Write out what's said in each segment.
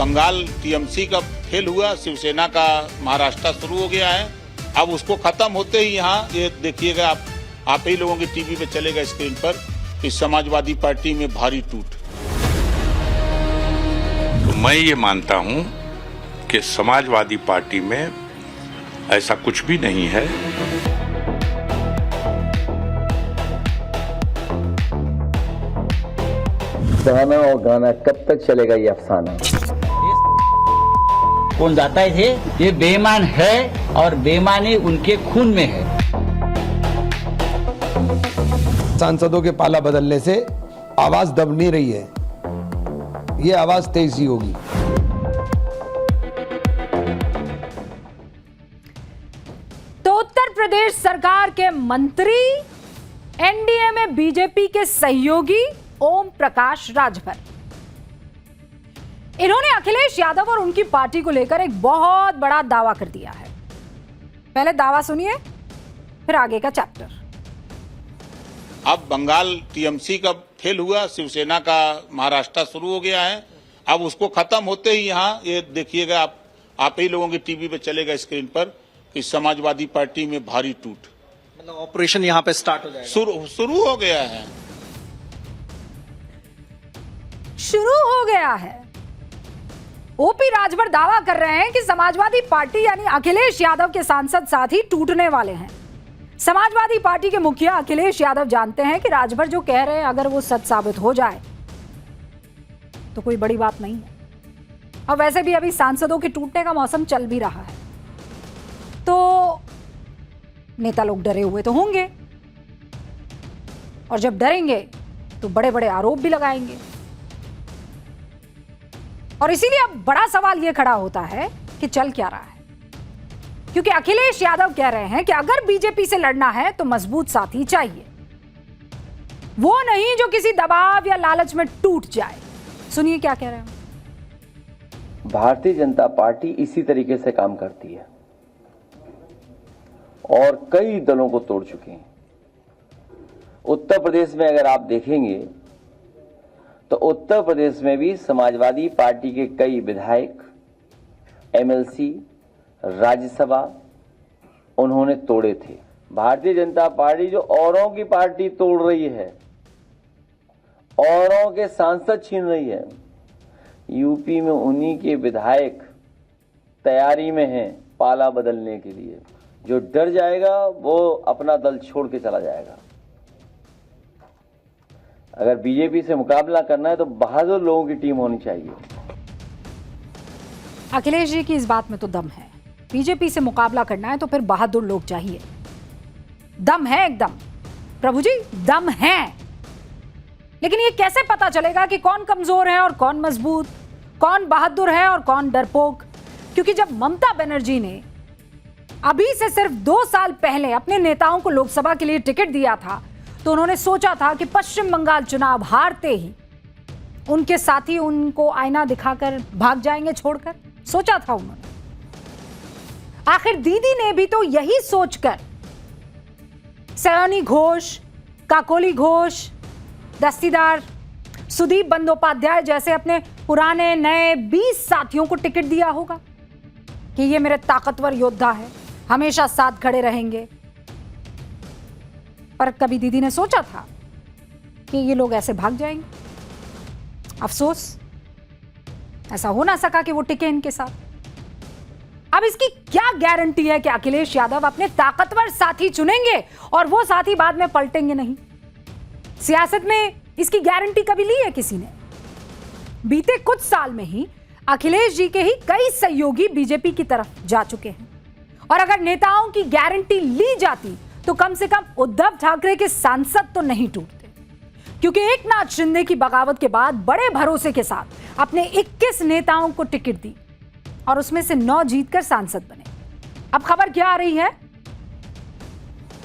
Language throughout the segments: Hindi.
बंगाल टीएमसी का फेल हुआ, शिवसेना का महाराष्ट्र शुरू हो गया है। अब उसको खत्म होते ही यहाँ ये देखिएगा, आप ही लोगों की टीवी पे चलेगा स्क्रीन पर कि समाजवादी पार्टी में भारी टूट। तो मैं ये मानता हूं कि समाजवादी पार्टी में ऐसा कुछ भी नहीं है। गाना और गाना कब तक चलेगा ये अफसाना? कौन जाता थे? ये बेईमान है और बेईमानी उनके खून में है। सांसदों के पाला बदलने से आवाज दब नहीं रही है, ये आवाज तेज ही होगी। तो उत्तर प्रदेश सरकार के मंत्री, एनडीए में बीजेपी के सहयोगी ओम प्रकाश राजभर, इन्होंने अखिलेश यादव और उनकी पार्टी को लेकर एक बहुत बड़ा दावा कर दिया है। पहले दावा सुनिए, फिर आगे का चैप्टर। अब बंगाल टीएमसी का फेल हुआ, शिवसेना का महाराष्ट्र शुरू हो गया है। अब उसको खत्म होते ही यहाँ ये देखिएगा, आप ही लोगों की टीवी पे चलेगा स्क्रीन पर कि समाजवादी पार्टी में भारी टूट। मतलब ऑपरेशन यहाँ पे स्टार्ट हो जाएगा, शुरू हो गया है। शुरू हो गया है। ओपी राजभर दावा कर रहे हैं कि समाजवादी पार्टी यानी अखिलेश यादव के सांसद साथी टूटने वाले हैं। समाजवादी पार्टी के मुखिया अखिलेश यादव जानते हैं कि राजभर जो कह रहे हैं अगर वो सच साबित हो जाए तो कोई बड़ी बात नहीं है। और वैसे भी अभी सांसदों के टूटने का मौसम चल भी रहा है, तो नेता लोग डरे हुए तो होंगे, और जब डरेंगे तो बड़े बड़े आरोप भी लगाएंगे। और इसीलिए अब बड़ा सवाल यह खड़ा होता है कि चल क्या रहा है, क्योंकि अखिलेश यादव कह रहे हैं कि अगर बीजेपी से लड़ना है तो मजबूत साथी चाहिए, वो नहीं जो किसी दबाव या लालच में टूट जाए। सुनिए क्या कह रहे हैं। भारतीय जनता पार्टी इसी तरीके से काम करती है और कई दलों को तोड़ चुकी है। उत्तर प्रदेश में अगर आप देखेंगे तो उत्तर प्रदेश में भी समाजवादी पार्टी के कई विधायक, एमएलसी, राज्यसभा उन्होंने तोड़े थे। भारतीय जनता पार्टी जो औरों की पार्टी तोड़ रही है, औरों के सांसद छीन रही है, यूपी में उन्हीं के विधायक तैयारी में हैं पाला बदलने के लिए। जो डर जाएगा वो अपना दल छोड़ के चला जाएगा। अगर बीजेपी से मुकाबला करना है तो बहादुर लोगों की टीम होनी चाहिए। अखिलेश जी की इस बात में तो दम है। बीजेपी से मुकाबला करना है तो फिर बहादुर लोग चाहिए। दम है एकदम, प्रभु जी दम है। लेकिन ये कैसे पता चलेगा कि कौन कमजोर है और कौन मजबूत, कौन बहादुर है और कौन डरपोक? क्योंकि जब ममता बनर्जी ने अभी से सिर्फ 2 साल पहले अपने नेताओं को लोकसभा के लिए टिकट दिया था, तो उन्होंने सोचा था कि पश्चिम बंगाल चुनाव हारते ही उनके साथी उनको आईना दिखाकर भाग जाएंगे छोड़कर। सोचा था उन्होंने। आखिर दीदी ने भी तो यही सोचकर सयानी घोष, काकोली घोष, दस्तीदार, सुदीप बंदोपाध्याय जैसे अपने पुराने नए 20 साथियों को टिकट दिया होगा कि ये मेरे ताकतवर योद्धा है, हमेशा साथ खड़े रहेंगे। पर कभी दीदी ने सोचा था कि ये लोग ऐसे भाग जाएंगे? अफसोस, ऐसा हो ना सका कि वो टिके इनके साथ। अब इसकी क्या गारंटी है कि अखिलेश यादव अपने ताकतवर साथी चुनेंगे और वो साथी बाद में पलटेंगे नहीं? सियासत में इसकी गारंटी कभी ली है किसी ने? बीते कुछ साल में ही अखिलेश जी के ही कई सहयोगी बीजेपी की तरफ जा चुके हैं, और अगर नेताओं की गारंटी ली जाती तो कम से कम उद्धव ठाकरे के सांसद तो नहीं टूटते, क्योंकि एकनाथ शिंदे की बगावत के बाद बड़े भरोसे के साथ अपने 21 नेताओं को टिकट दी और उसमें से 9 जीतकर सांसद बने। अब खबर क्या आ रही है?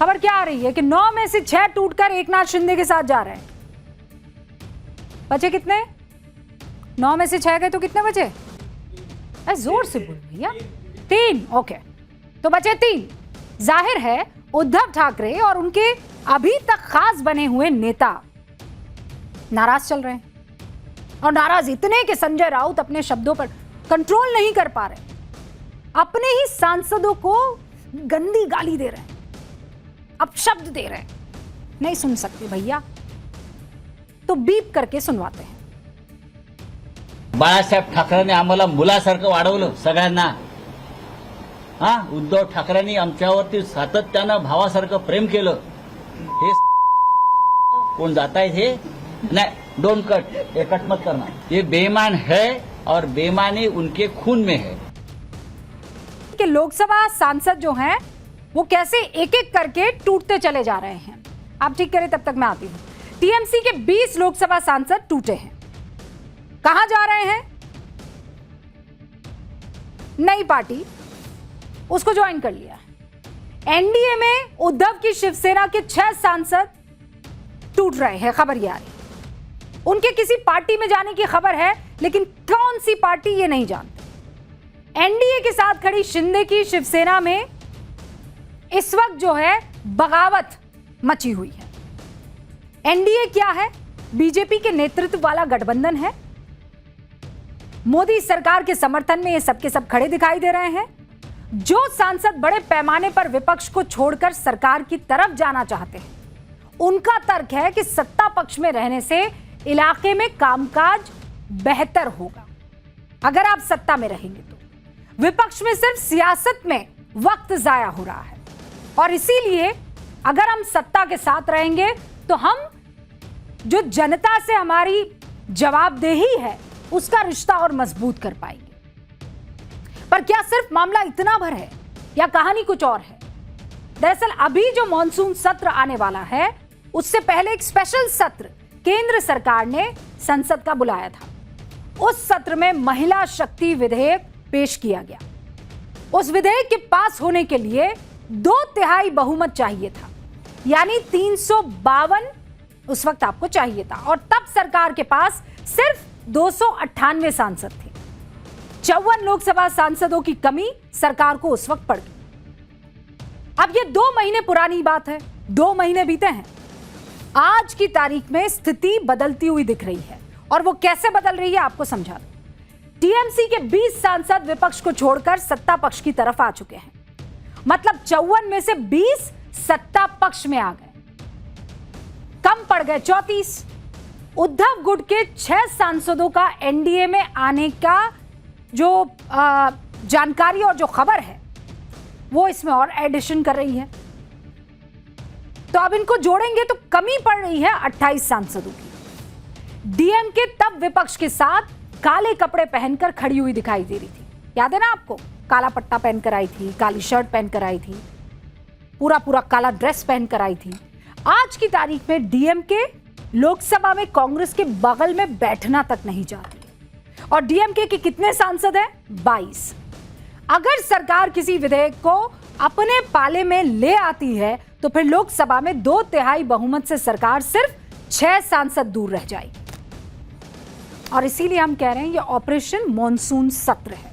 खबर क्या आ रही है कि 9 में से 6 टूटकर एकनाथ शिंदे के साथ जा रहे हैं। बचे कितने? 9 में से 6 गए तो कितने बचे? जोर से बोल भैया। 3। ओके, तो बचे 3। जाहिर है उद्धव ठाकरे और उनके अभी तक खास बने हुए नेता नाराज चल रहे हैं, और नाराज इतने कि संजय राउत अपने शब्दों पर कंट्रोल नहीं कर पा रहे, अपने ही सांसदों को गंदी गाली दे रहे हैं, अपशब्द दे रहे हैं, नहीं सुन सकते भैया तो बीप करके सुनवाते हैं। बाळासाहेब ठाकरेंनी आम्हाला मुलासारखं वाढवलं सगळ्यांना. हा, उद्धव ठाकरेंनी आमच्यावरती सातत्यानं भावासारखं प्रेम केलं. हे कोण जातायत हे? नहीं, डोंट कट, ये कट मत करना. ये बेईमान है और बेईमानी उनके खून में है. कि लोकसभा सांसद जो हैं वो कैसे एक एक करके टूटते चले जा रहे हैं. आप ठीक करें, तब तक मैं आती हूं. टीएमसी के 20 लोकसभा सांसद टूटे हैं. कहां जा रहे हैं? नई पार्टी, उसको ज्वाइन कर लिया है. एनडीए में उद्धव की शिवसेना के 6 सांसद टूट रहे हैं, खबर ये आ रही. उनके किसी पार्टी में जाने की खबर है, लेकिन कौन सी पार्टी ये नहीं जानते. एनडीए के साथ खड़ी शिंदे की शिवसेना में इस वक्त जो है बगावत मची हुई है. एनडीए क्या है? बीजेपी के नेतृत्व वाला गठबंधन है. मोदी सरकार के समर्थन में ये सब के सब खड़े दिखाई दे रहे हैं. जो सांसद बड़े पैमाने पर विपक्ष को छोड़कर सरकार की तरफ जाना चाहते हैं, उनका तर्क है कि सत्ता पक्ष में रहने से इलाके में कामकाज बेहतर होगा. अगर आप सत्ता में रहेंगे तो विपक्ष में सिर्फ सियासत में वक्त जाया हो रहा है, और इसीलिए अगर हम सत्ता के साथ रहेंगे तो हम जो जनता से हमारी जवाबदेही है उसका रिश्ता और मजबूत कर पाएंगे. पर क्या सिर्फ मामला इतना भर है या कहानी कुछ और है? दरअसल अभी जो मॉनसून सत्र आने वाला है, उससे पहले एक स्पेशल सत्र केंद्र सरकार ने संसद का बुलाया था. उस सत्र में महिला शक्ति विधेयक पेश किया गया. उस विधेयक के पास होने के लिए 2/3 बहुमत चाहिए था, यानी 352 उस वक्त आपको चाहिए था, और तब सरकार के पास सिर्फ 298 सांसद थे. 54 लोकसभा सांसदों की कमी सरकार को उस वक्त पड़ गई. अब ये 2 महीने पुरानी बात है, 2 महीने बीते हैं. आज की तारीख में स्थिति बदलती हुई दिख रही है, और वो कैसे बदल रही है आपको समझा दूं. टीएमसी के 20 सांसद विपक्ष को छोड़कर सत्ता पक्ष की तरफ आ चुके हैं. मतलब 54 में से 20 सत्ता पक्ष में आ गए, कम पड़ गए 34. उद्धव गुट के 6 सांसदों का एनडीए में आने का जो जानकारी और जो खबर है वो इसमें और एडिशन कर रही है. तो अब इनको जोड़ेंगे तो कमी पड़ रही है 28 सांसदों की. डीएमके तब विपक्ष के साथ काले कपड़े पहनकर खड़ी हुई दिखाई दे रही थी. याद है ना आपको? काला पट्टा पहनकर आई थी, काली शर्ट पहनकर आई थी, पूरा काला ड्रेस पहनकर आई थी. आज की तारीख में डीएमके लोकसभा में कांग्रेस के बगल में बैठना तक नहीं चाहती. और डीएमके के कितने सांसद हैं? 22. अगर सरकार किसी विधेयक को अपने पाले में ले आती है तो फिर लोकसभा में 2/3 बहुमत से सरकार सिर्फ 6 सांसद दूर रह जाएगी. और इसीलिए हम कह रहे हैं ये ऑपरेशन मॉनसून सत्र है.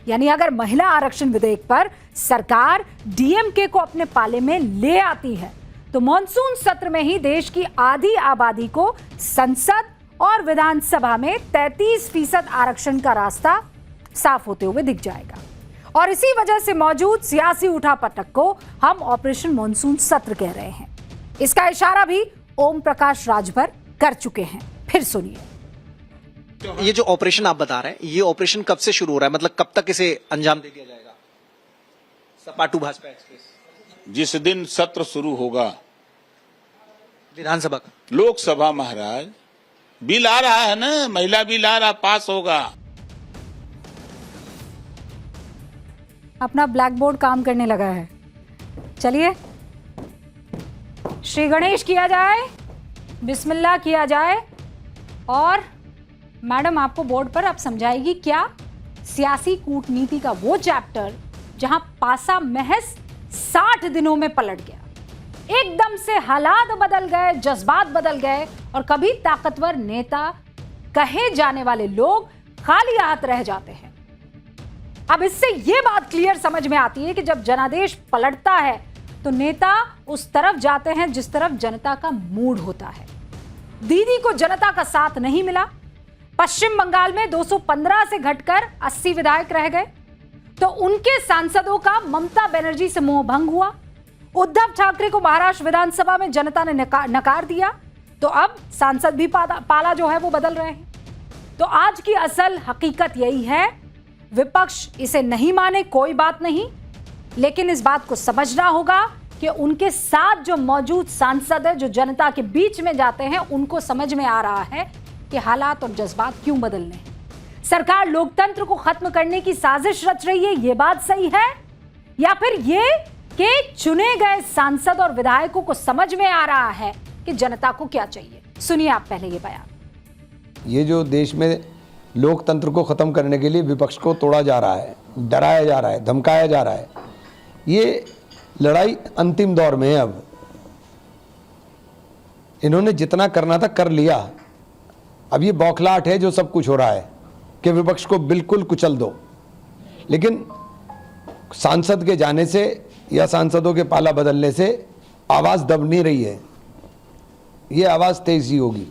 यानी अगर महिला आरक्षण विधेयक पर सरकार डीएमके को अपने पाले में ले आती है तो मॉनसून सत्र में ही देश की आधी आबादी को संसद और विधानसभा में 33% आरक्षण का रास्ता साफ होते हुए दिख जाएगा. और इसी वजह से मौजूद सियासी उठापटक को हम ऑपरेशन मॉनसून सत्र कह रहे हैं. इसका इशारा भी ओम प्रकाश राजभर कर चुके हैं. फिर सुनिए. ये जो ऑपरेशन आप बता रहे हैं, ये ऑपरेशन कब से शुरू हो रहा है? मतलब कब तक इसे अंजाम दे दिया जाएगा? सपा टू भाजपा एक्सप्रेस जिस दिन सत्र शुरू होगा विधानसभा का, लोकसभा महाराज बिल आ रहा है ना, महिला बिल आ रहा, पास होगा. अपना ब्लैक बोर्ड काम करने लगा है. चलिए श्री गणेश किया जाए, बिस्मिल्लाह किया जाए. और मैडम आपको बोर्ड पर अब समझाएगी क्या सियासी कूटनीति का वो चैप्टर जहां पासा महज 60 दिनों में पलट गया. एकदम से हालात बदल गए, जज्बात बदल गए, और कभी ताकतवर नेता कहे जाने वाले लोग खाली हाथ रह जाते हैं. अब इससे यह बात क्लियर समझ में आती है कि जब जनादेश पलटता है तो नेता उस तरफ जाते हैं जिस तरफ जनता का मूड होता है. दीदी को जनता का साथ नहीं मिला, पश्चिम बंगाल में 215 से घटकर 80 विधायक रह गए, तो उनके सांसदों का ममता बनर्जी से मोह भंग हुआ। उद्धव ठाकरे को महाराष्ट्र विधानसभा में जनता ने नकार दिया, तो अब सांसद भी पाला जो है वो बदल रहे हैं। तो आज की असल हकीकत यही है, विपक्ष इसे नहीं माने कोई बात नहीं, लेकिन इस बात को समझना होगा कि उनके साथ जो मौजूद सांसद है, जो जनता के बीच में जाते हैं, उनको समझ में आ रहा है कि हालात और जज्बात क्यों बदलने हैं। सरकार लोकतंत्र को खत्म करने की साजिश रच रही है, ये बात सही है, या फिर ये कि चुने गए सांसद और विधायकों को समझ में आ रहा है कि जनता को क्या चाहिए। सुनिए आप पहले ये बयान। ये जो देश में लोकतंत्र को खत्म करने के लिए विपक्ष को तोड़ा जा रहा है, डराया जा रहा है, धमकाया जा रहा है, ये लड़ाई अंतिम दौर में है। अब इन्होंने जितना करना था कर लिया, अब ये बौखलाहट है जो सब कुछ हो रहा है कि विपक्ष को बिल्कुल कुचल दो। लेकिन सांसद के जाने से या सांसदों के पाला बदलने से आवाज दब नहीं रही है, ये आवाज तेज ही होगी।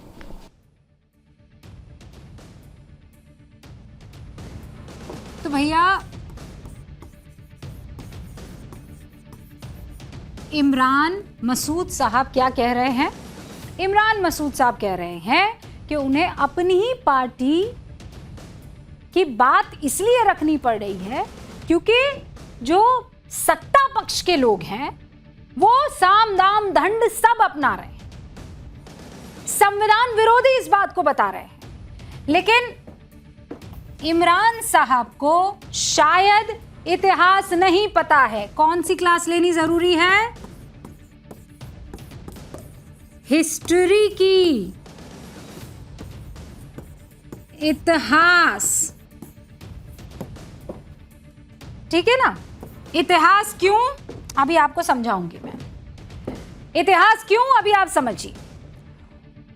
तो भैया इमरान मसूद साहब क्या कह रहे हैं? इमरान मसूद साहब कह रहे हैं कि उन्हें अपनी ही पार्टी की बात इसलिए रखनी पड़ रही है क्योंकि जो सत्ता पक्ष के लोग हैं वो साम दाम दंड सब अपना रहे हैं, संविधान विरोधी इस बात को बता रहे हैं। लेकिन इमरान साहब को शायद इतिहास नहीं पता है। कौन सी क्लास लेनी जरूरी है? हिस्ट्री की, इतिहास, ठीक है ना। इतिहास क्यों, अभी आपको समझाऊंगी मैं। इतिहास क्यों, अभी आप समझिए।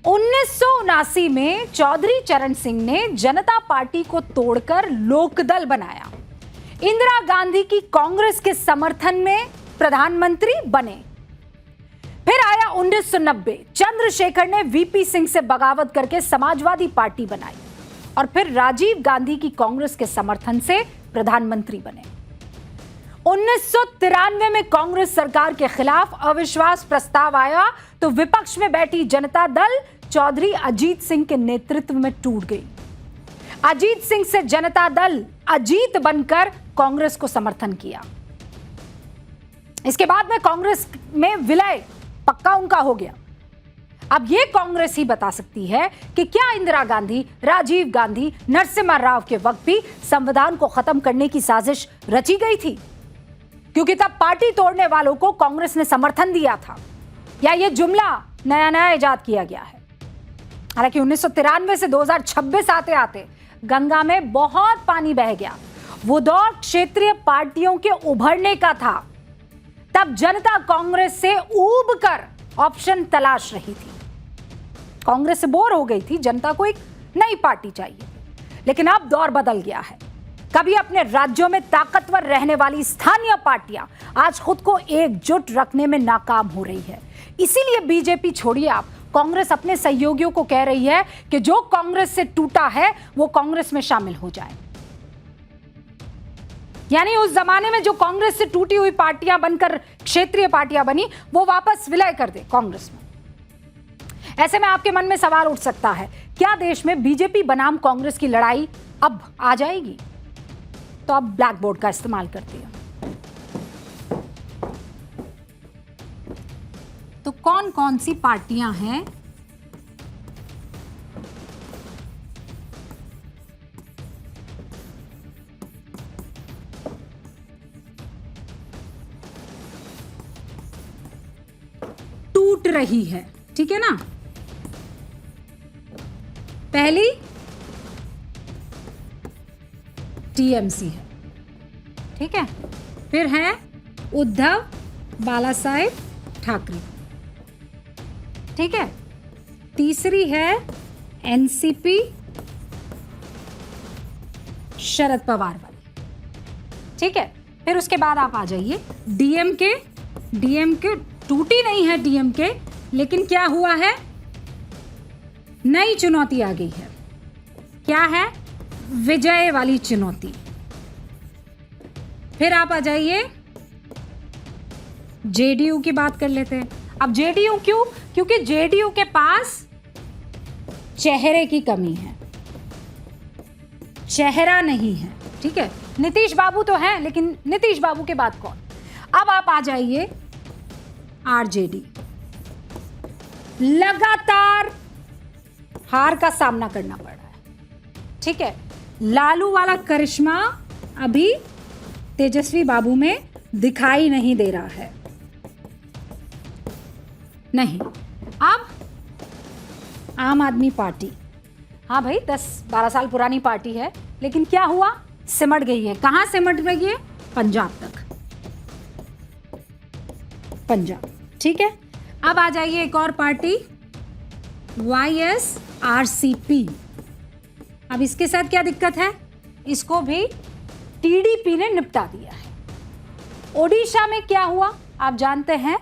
1979 में चौधरी चरण सिंह ने जनता पार्टी को तोड़कर लोकदल बनाया, इंदिरा गांधी की कांग्रेस के समर्थन में प्रधानमंत्री बने। फिर आया 1990, चंद्रशेखर ने वीपी सिंह से बगावत करके समाजवादी पार्टी बनाई और फिर राजीव गांधी की कांग्रेस के समर्थन से प्रधानमंत्री बने। 1993 में कांग्रेस सरकार के खिलाफ अविश्वास प्रस्ताव आया तो विपक्ष में बैठी जनता दल चौधरी अजीत सिंह के नेतृत्व में टूट गई। अजीत सिंह से जनता दल अजीत बनकर कांग्रेस को समर्थन किया। इसके बाद में कांग्रेस में विलय पक्का उनका हो गया। अब यह कांग्रेस ही बता सकती है कि क्या इंदिरा गांधी, राजीव गांधी, नरसिम्हा राव के वक्त भी संविधान को खत्म करने की साजिश रची गई थी, क्योंकि तब पार्टी तोड़ने वालों को कांग्रेस ने समर्थन दिया था, या यह जुमला नया नया इजाद किया गया है। हालांकि 1993 से 2026 आते आते गंगा में बहुत पानी बह गया। वो दौर क्षेत्रीय पार्टियों के उभरने का था। तब जनता कांग्रेस से ऊब कर ऑप्शन तलाश रही थी। कांग्रेस से बोर हो गई थी, जनता को एक नई पार्टी चाहिए। लेकिन अब दौर बदल गया है। कभी अपने राज्यों में ताकतवर रहने वाली स्थानीय पार्टियां आज खुद को एकजुट रखने में नाकाम हो रही है। इसीलिए बीजेपी छोड़िए आप, कांग्रेस अपने सहयोगियों को कह रही है कि जो कांग्रेस से टूटा है वो कांग्रेस में शामिल हो जाए। यानी उस जमाने में जो कांग्रेस से टूटी हुई पार्टियां बनकर क्षेत्रीय पार्टियां बनी, वो वापस विलय कर दे कांग्रेस में। ऐसे में आपके मन में सवाल उठ सकता है, क्या देश में बीजेपी बनाम कांग्रेस की लड़ाई अब आ जाएगी? तो अब ब्लैक बोर्ड का इस्तेमाल करते हैं। तो कौन कौन सी पार्टियां हैं टूट रही है, ठीक है ना। पहली टीएमसी है, ठीक है। फिर है उद्धव बालासाहेब ठाकरे, ठीक है। तीसरी है एनसीपी शरद पवार वाली, ठीक है। फिर उसके बाद आप आ जाइए डीएमके। डीएमके टूटी नहीं है डीएमके, लेकिन क्या हुआ है, नई चुनौती आ गई है। क्या है? विजय वाली चुनौती। फिर आप आ जाइए, जेडीयू की बात कर लेते हैं। अब जेडीयू क्यों? क्योंकि जेडीयू के पास चेहरे की कमी है, चेहरा नहीं है। ठीक है, नीतीश बाबू तो हैं, लेकिन नीतीश बाबू के बाद कौन? अब आप आ जाइए आरजेडी। लगातार हार का सामना करना पड़ रहा है। ठीक है, लालू वाला करिश्मा अभी तेजस्वी बाबू में दिखाई नहीं दे रहा है। नहीं, अब आम आदमी पार्टी, हाँ भाई 10-12 साल पुरानी पार्टी है, लेकिन क्या हुआ? सिमट गई है। कहां सिमट गई है? पंजाब तक, पंजाब। ठीक है, अब आ जाइए एक और पार्टी, YSRCP। अब इसके साथ क्या दिक्कत है? इसको भी टीडीपी ने निपटा दिया है। ओडिशा में क्या हुआ आप जानते हैं?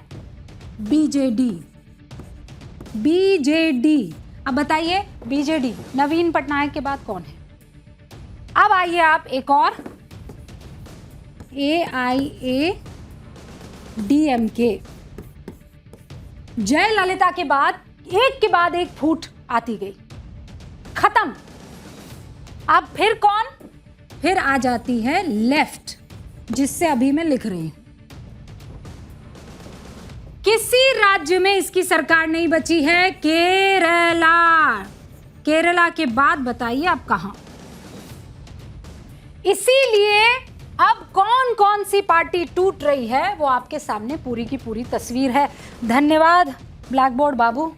बीजेडी। अब बताइए, बीजेडी नवीन पटनायक के बाद कौन है? अब आइए आप एक और, AIADMK। जयललिता के बाद एक फूट आती गई, खत्म। अब फिर कौन? फिर आ जाती है लेफ्ट, जिससे अभी मैं लिख रही हूं। किसी राज्य में इसकी सरकार नहीं बची है। केरला के बाद बताइए आप कहां? इसीलिए अब कौन कौन सी पार्टी टूट रही है वो आपके सामने पूरी की पूरी तस्वीर है। धन्यवाद ब्लैक बोर्ड बाबू।